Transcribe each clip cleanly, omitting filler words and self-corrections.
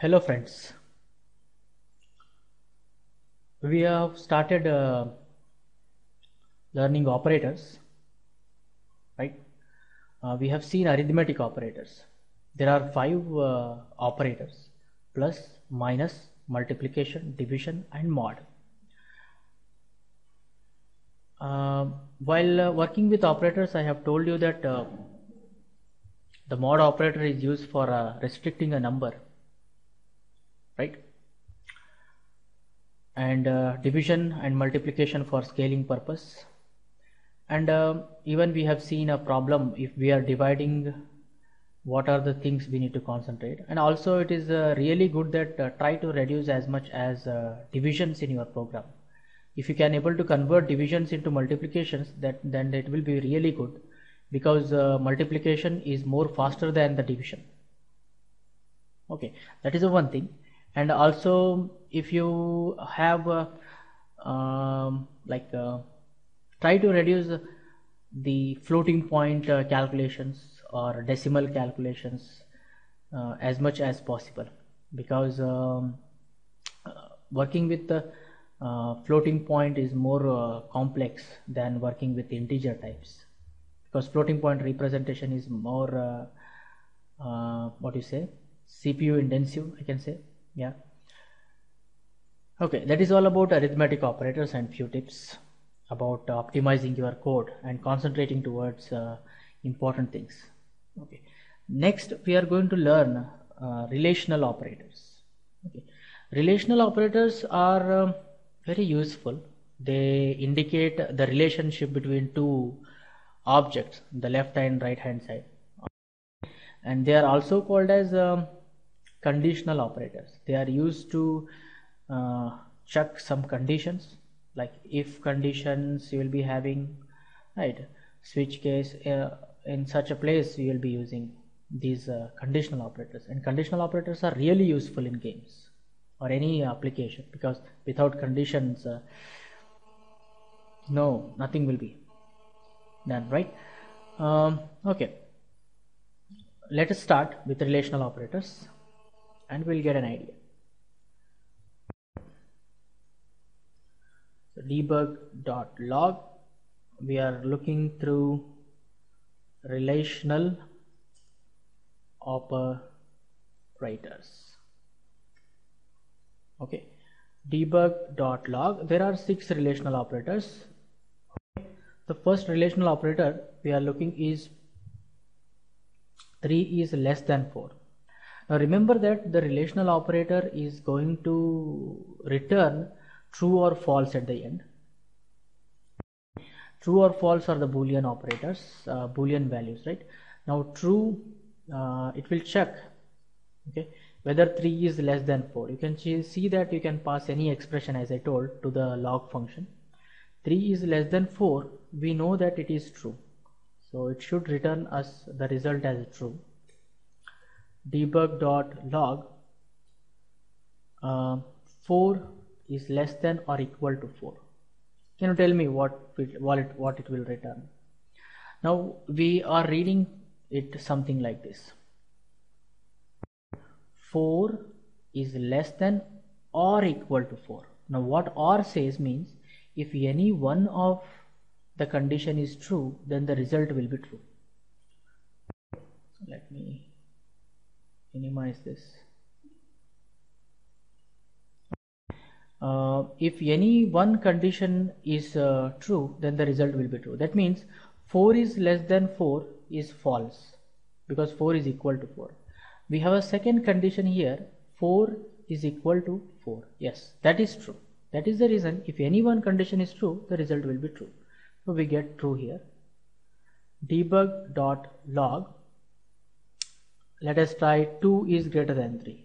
Hello friends, we have started learning operators, right? We have seen arithmetic operators. There are five operators: plus, minus, multiplication, division and mod. While working with operators, I have told you that the mod operator is used for restricting a number, right? And division and multiplication for scaling purpose. And even we have seen a problem if we are dividing, what are the things we need to concentrate. And also it is really good that try to reduce as much as divisions in your program. If you can able to convert divisions into multiplications, then it will be really good, because multiplication is more faster than the division. Okay, that is the one thing. And also if you have try to reduce the floating point calculations or decimal calculations as much as possible, because working with the floating point is more complex than working with integer types, because floating point representation is more what you say, CPU intensive, I can say. Yeah, okay, that is all about arithmetic operators and few tips about optimizing your code and concentrating towards important things. Okay, next we are going to learn relational operators. Okay, relational operators are very useful. They indicate the relationship between two objects, the left and right hand side, and they are also called as conditional operators. They are used to check some conditions, like if conditions you will be having, right? Switch case, in such a place you will be using these conditional operators. And conditional operators are really useful in games or any application, because without conditions no, nothing will be done, right? Okay, let us start with relational operators and we'll get an idea. So debug.log, we are looking through relational operators. Okay, debug.log, there are 6 relational operators. The first relational operator we are looking is 3 is less than 4. Now remember that the relational operator is going to return true or false at the end. True or false are the boolean operators, boolean values, right? Now true, it will check, okay, whether 3 is less than 4. You can see that you can pass any expression, as I told, to the log function. 3 is less than 4, we know that it is true, so it should return us the result as true. Debug.log, 4 is less than or equal to 4. Can you tell me what it will return? Now we are reading it something like this: 4 is less than or equal to 4. Now what or says means, if any one of the condition is true, then the result will be true. So let me minimize this. If any one condition is true, then the result will be true. That means 4 is less than 4 is false, because 4 is equal to 4. We have a second condition here, 4 is equal to 4. Yes, that is true. That is the reason, if any one condition is true, the result will be true. So we get true here. Debug.log, let us try 2 is greater than 3.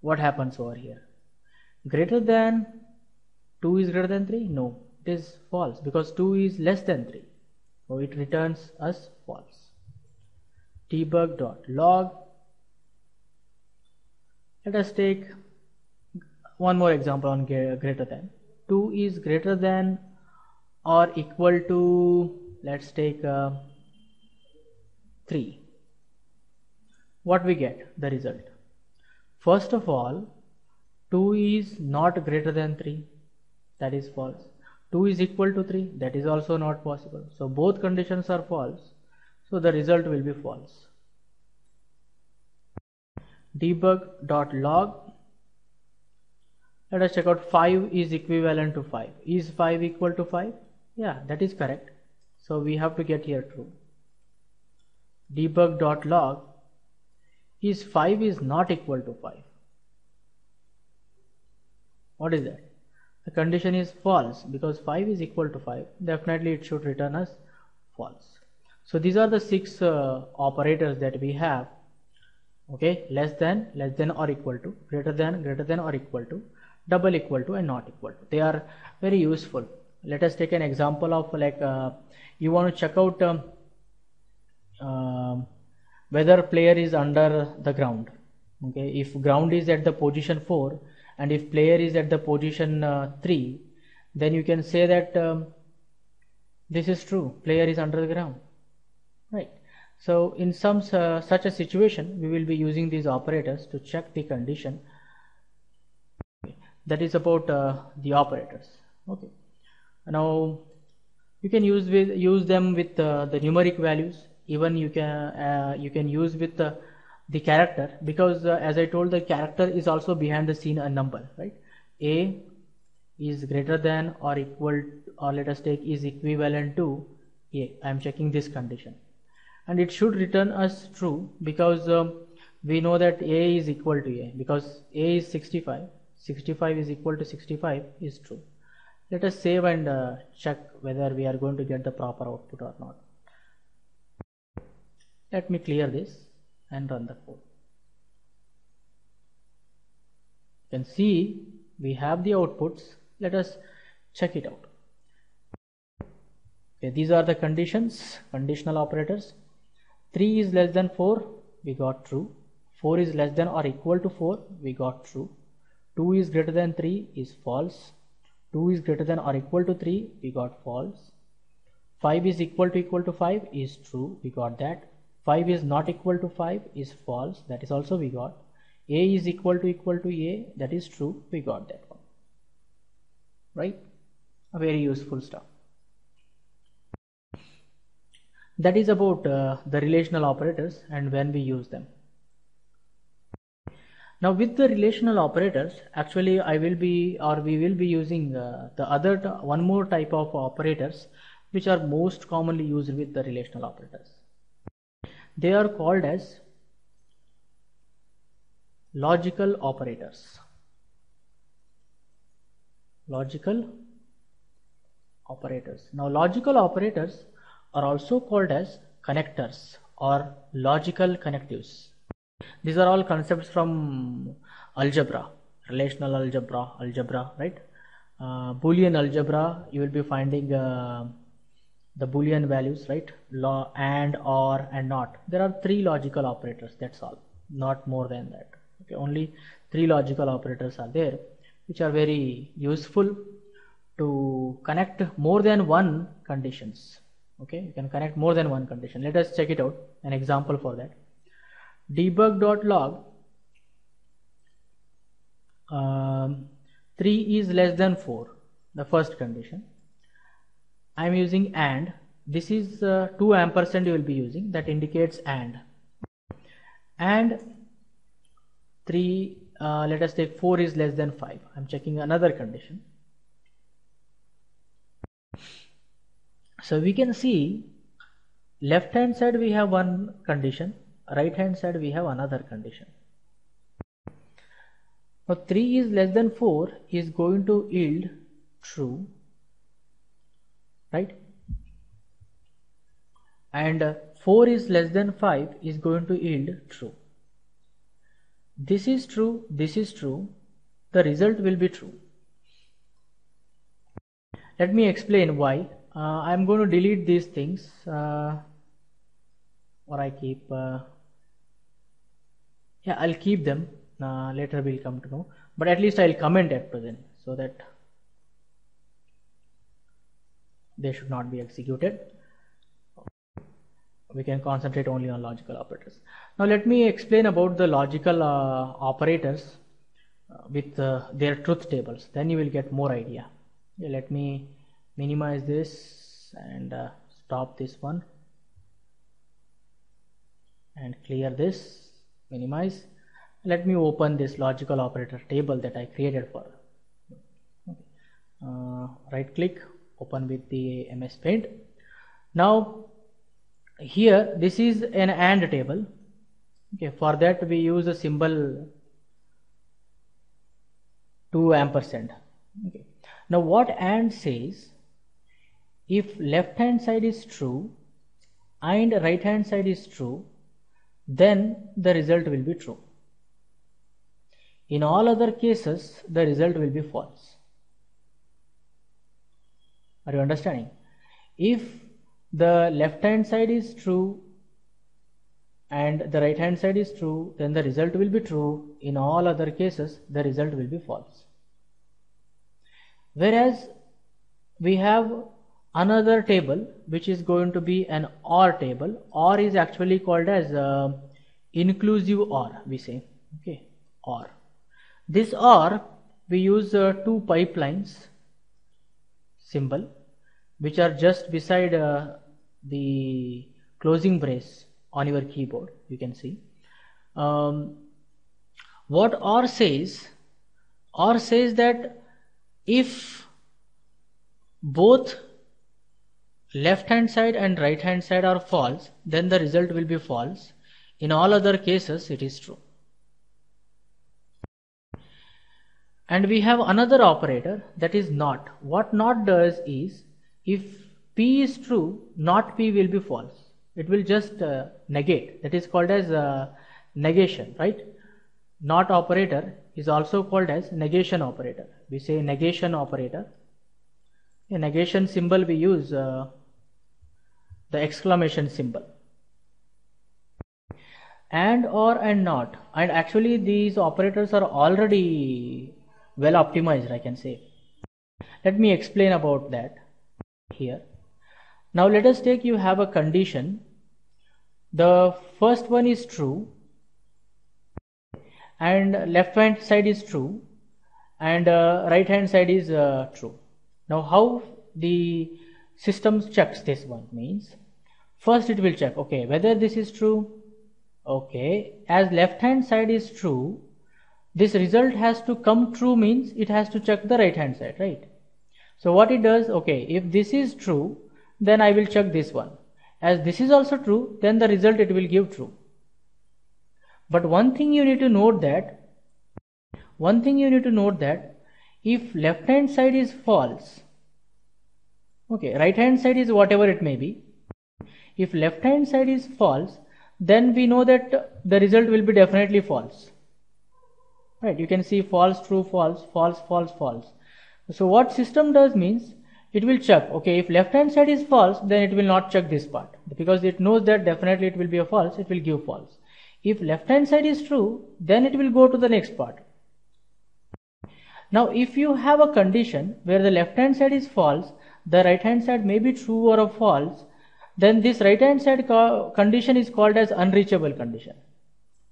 What happens over here? Greater than 2 is greater than 3? No, it is false, because 2 is less than 3. So it returns us false. Debug.log, let us take one more example on greater than. 2 is greater than or equal to, let's take 3. What we get? The result. First of all, 2 is not greater than 3, that is false. 2 is equal to 3, that is also not possible. So both conditions are false, so the result will be false. Debug.log, let us check out 5 is equivalent to 5. Is 5 equal to 5? Yeah, that is correct. So we have to get here true. Debug.log, is 5 is not equal to 5. What is that? The condition is false because 5 is equal to 5. Definitely it should return us false. So these are the 6 operators that we have. Okay, less than or equal to, greater than or equal to, double equal to, and not equal to. They are very useful. Let us take an example of like you want to check out whether player is under the ground. Okay, if ground is at the position 4 and if player is at the position 3, then you can say that this is true, player is under the ground, right? So in some such a situation, we will be using these operators to check the condition. That is about the operators. Okay, now you can use them with the numeric values. Even you can use with the character, because as I told, the character is also behind the scene a number, right? A is greater than or equal, or let us take is equivalent to A. I am checking this condition, and it should return us true because we know that A is equal to A, because A is 65. 65 is equal to 65 is true. Let us save and check whether we are going to get the proper output or not. Let me clear this and run the code. You can see we have the outputs. Let us check it out. Okay, these are the conditions, conditional operators. 3 is less than 4, we got true. 4 is less than or equal to 4, we got true. 2 is greater than 3 is false. 2 is greater than or equal to 3, we got false. 5 is equal to 5 is true, we got that. 5 is not equal to 5 is false, that is also we got. A is equal to A, that is true, we got that one. Right? A very useful stuff. That is about the relational operators and when we use them. Now with the relational operators, actually we will be using one more type of operators which are most commonly used with the relational operators. They are called as logical operators. Logical operators. Now logical operators are also called as connectors or logical connectives. These are all concepts from algebra, relational algebra, right? Boolean algebra, you will be finding the Boolean values, right? And, or, and not. There are 3 logical operators, that's all, not more than that. Okay, only 3 logical operators are there, which are very useful to connect more than one conditions. Okay, you can connect more than one condition. Let us check it out, an example for that. Debug.log 3 is less than 4, the first condition. I am using AND. This is 2 ampersand you will be using, that indicates AND. And 3, let us take 4 is less than 5. I am checking another condition. So we can see left hand side we have one condition, right hand side we have another condition. Now 3 is less than 4 is going to yield true, right? And 4 is less than 5 is going to yield true. This is true, this is true, the result will be true. Let me explain why. I am going to delete these things, or I keep, yeah, I'll keep them, later we'll come to know, but at least I'll comment at present so that they should not be executed. we can concentrate only on logical operators. Now let me explain about the logical operators with their truth tables, then you will get more idea. Okay, let me minimize this and stop this one and clear this, minimize. Let me open this logical operator table that I created for. Right click, open with the MS Paint. Now here this is an AND table. Okay, for that we use a symbol 2 ampersand. Okay. Now what AND says, if left hand side is true and right hand side is true, then the result will be true. In all other cases the result will be false. Are you understanding? If the left hand side is true and the right hand side is true, then the result will be true. In all other cases the result will be false. Whereas we have another table which is going to be an OR table. OR is actually called as inclusive OR, we say. Okay, OR. This OR we use 2 pipelines symbol which are just beside the closing brace on your keyboard, you can see. What OR says? OR says that if both left hand side and right hand side are false, then the result will be false. In all other cases it is true. And we have another operator, that is NOT. What NOT does is, if P is true, not P will be false. It will just negate. That is called as negation, right? NOT operator is also called as negation operator. We say negation operator. A negation symbol we use the exclamation symbol. AND, OR and NOT. And actually these operators are already well optimized, I can say. Let me explain about that here. Now let us take, you have a condition. The first one is true and left hand side is true and right hand side is true. Now how the system checks this one means, first it will check, okay, whether this is true. Okay, as left hand side is true, this result has to come true, means it has to check the right hand side, right? So what it does, okay, if this is true, then I will check this one. As this is also true, then the result it will give true. But one thing you need to note that if left hand side is false, okay, right hand side is whatever it may be. If left hand side is false, then we know that the result will be definitely false. Right, you can see false, true, false, false, false, false. So what system does means, it will check, okay, if left hand side is false, then it will not check this part, because it knows that definitely it will be a false, it will give false. If left hand side is true, then it will go to the next part. Now if you have a condition where the left hand side is false, the right hand side may be true or a false, then this right hand side condition is called as unreachable condition,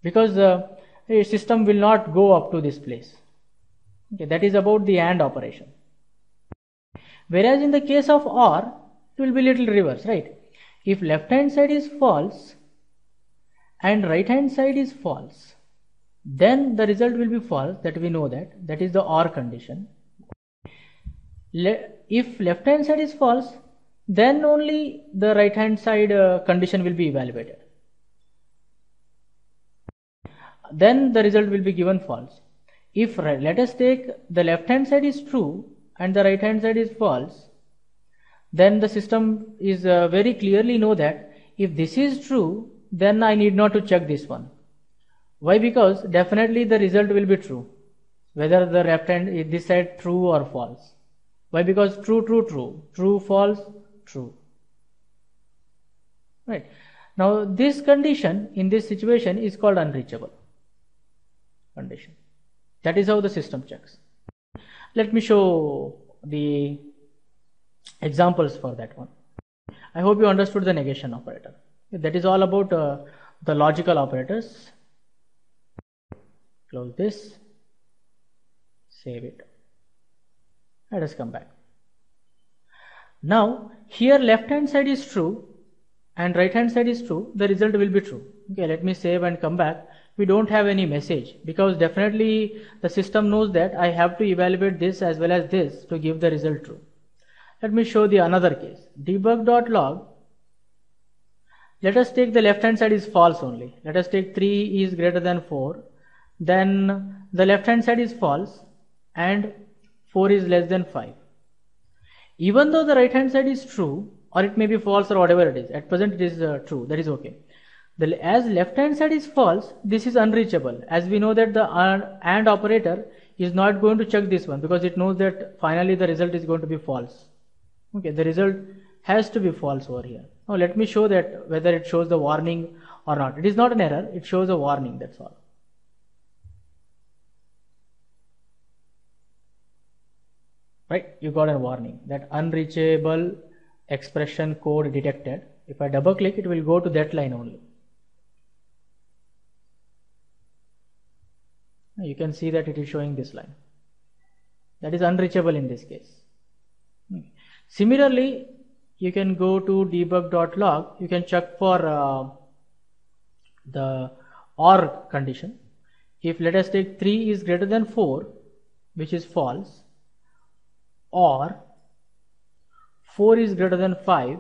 because the system will not go up to this place. Okay, that is about the AND operation. Whereas in the case of OR, it will be little reverse, right? If left hand side is false and right hand side is false, then the result will be false, that we know that. That is the OR condition. If left hand side is false, then only the right hand side condition will be evaluated. Then the result will be given false. If let us take the left hand side is true and the right hand side is false, then the system is very clearly know that if this is true, then I need not to check this one. Why? Because definitely the result will be true, whether the left hand is this side true or false. Why? Because true, true, true, true, false, true. Right. Now this condition in this situation is called unreachable condition. That is how the system checks. Let me show the examples for that one. I hope you understood the negation operator. That is all about the logical operators. Close this, save it. Let us come back. Now here left hand side is true and right hand side is true, the result will be true. Okay, let me save and come back. We don't have any message because definitely the system knows that I have to evaluate this as well as this to give the result true. Let me show the another case. Debug.log. Let us take the left hand side is false only. Let us take 3 is greater than 4. Then the left hand side is false and 4 is less than 5. Even though the right hand side is true, or it may be false or whatever it is, at present it is true, that is okay. As left hand side is false, this is unreachable, as we know that the AND operator is not going to check this one because it knows that finally the result is going to be false. Okay, the result has to be false over here. Now let me show that whether it shows the warning or not. It is not an error, it shows a warning, that's all. Right, you got a warning that unreachable expression code detected. If I double click, it will go to that line only. You can see that it is showing this line. That is unreachable in this case. Similarly, you can go to debug.log. You can check for the OR condition. If let us take 3 is greater than 4, which is false, or 4 is greater than 5,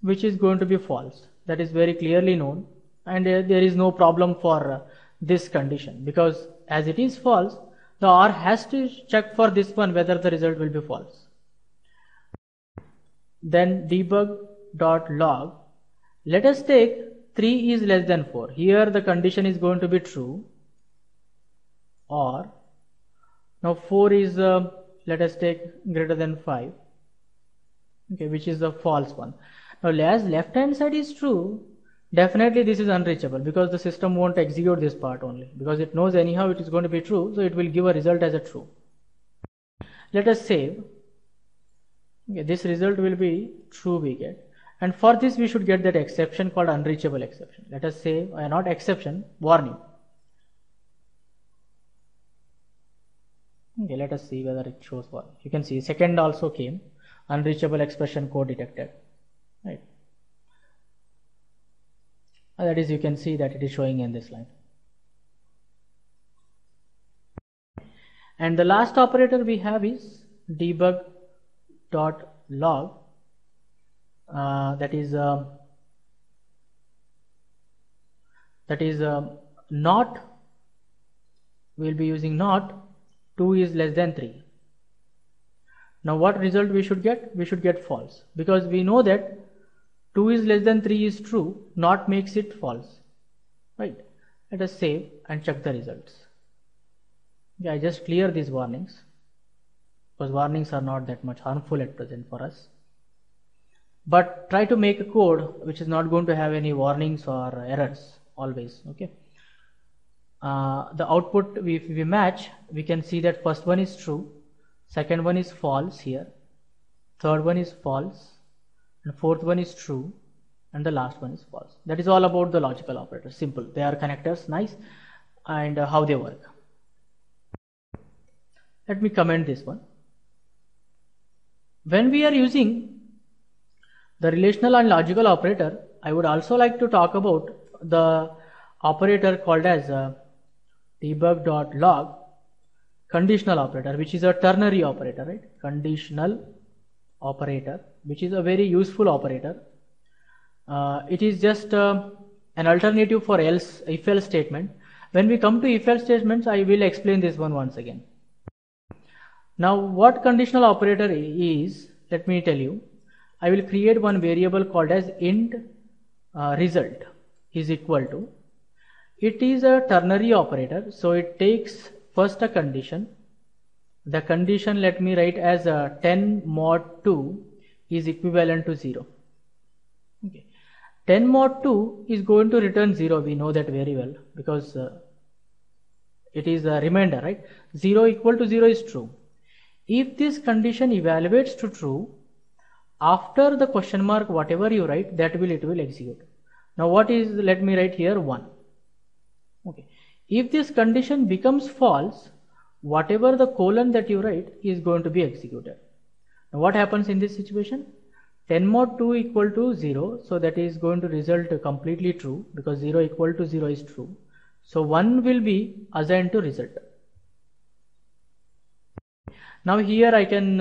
which is going to be false. That is very clearly known, and there is no problem for this condition because as it is false, the OR has to check for this one whether the result will be false. Then debug.log. Let us take 3 is less than 4. Here the condition is going to be true, or now 4 is let us take greater than 5, okay, which is the false one. Now as left hand side is true, definitely this is unreachable because the system won't execute this part only because it knows anyhow it is going to be true, so it will give a result as a true. Let us save. Okay, this result will be true we get, and for this we should get that exception called unreachable exception. Let us save, not exception, warning. Okay, let us see whether it shows what. You can see second also came, unreachable expression code detected, right? That is, you can see that it is showing in this line. And the last operator we have is debug.log. That is not. We'll be using not. 2 is less than 3. Now what result we should get? We should get false because we know that 2 is less than 3 is true, not makes it false, right? Let us save and check the results. Okay, I just clear these warnings because warnings are not that much harmful at present for us, but try to make a code which is not going to have any warnings or errors always. Okay. The output if we match, we can see that first one is true, second one is false here, third one is false, and fourth one is true, and the last one is false. That is all about the logical operators. Simple, they are connectors, nice, and how they work. Let me comment this one. When we are using the relational and logical operator, I would also like to talk about the operator called as debug.log conditional operator, which is a ternary operator, right? Conditional operator, which is a very useful operator. It is just an alternative for else, if else statement. When we come to if else statements, I will explain this one once again. Now what conditional operator is, let me tell you. I will create one variable called as int result is equal to. It is a ternary operator, so it takes first a condition. The condition, let me write as 10 mod 2 is equivalent to 0. Okay. 10 mod 2 is going to return 0. We know that very well because it is a remainder, right? 0 equal to 0 is true. If this condition evaluates to true, after the question mark, whatever you write, that it will execute. Now what is, let me write here 1. Okay. If this condition becomes false, whatever the colon that you write is going to be executed. Now what happens in this situation? 10 mod 2 equal to 0, so that is going to result completely true, because 0 equal to 0 is true. So 1 will be assigned to result. Now here I can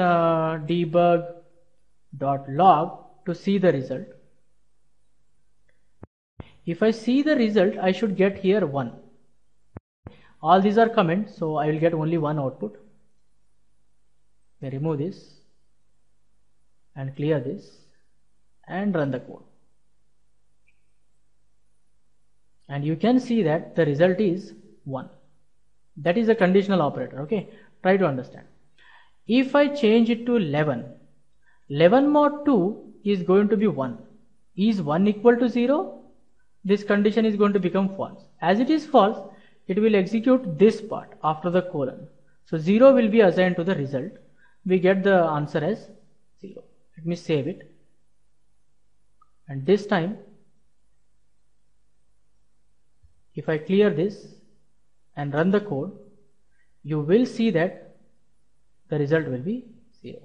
debug.log to see the result. If I see the result, I should get here 1. All these are comments, so I will get only one output. I remove this and clear this and run the code. And you can see that the result is 1. That is a conditional operator. Okay, try to understand. If I change it to 11, 11 mod 2 is going to be 1. Is 1 equal to 0? This condition is going to become false. As it is false, it will execute this part after the colon. So 0 will be assigned to the result. We get the answer as 0. Let me save it. And this time, if I clear this and run the code, you will see that the result will be 0.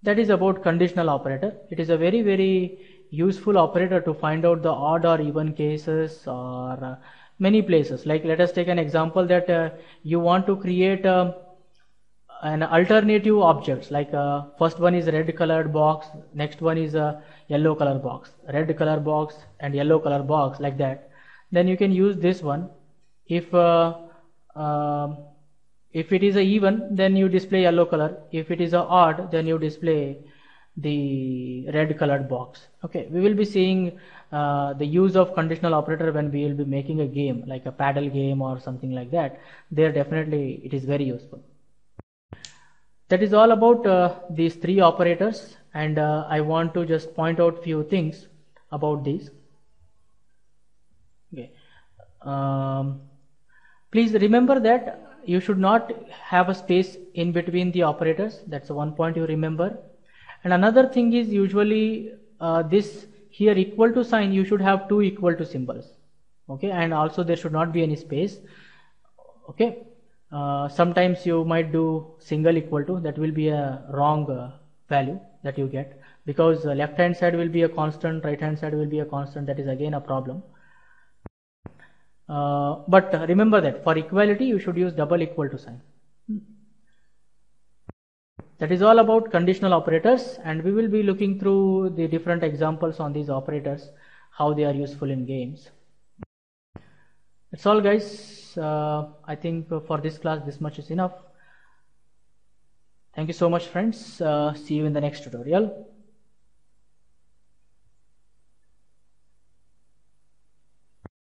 That is about conditional operator. It is a very, very useful operator to find out the odd or even cases or many places. Like let us take an example that you want to create an alternative objects, like first one is red colored box, next one is a yellow color box, red color box and yellow color box, like that. Then you can use this one. If it is a even, then you display yellow color. If it is a odd, then you display the red colored box. Okay, we will be seeing the use of conditional operator when we will be making a game like a paddle game or something like that. There definitely it is very useful. That is all about these 3 operators, and I want to just point out few things about these. Okay. Please remember that you should not have a space in between the operators. That's one point you remember. And another thing is, usually this here equal to sign, you should have 2 equal to symbols. Okay, and also there should not be any space. Okay, sometimes you might do single equal to, that will be a wrong value that you get, because left hand side will be a constant, right hand side will be a constant. That is again a problem. But remember that for equality you should use double equal to sign. That is all about conditional operators, and we will be looking through the different examples on these operators, how they are useful in games. That's all, guys. I think for this class this much is enough. Thank you so much, friends. See you in the next tutorial.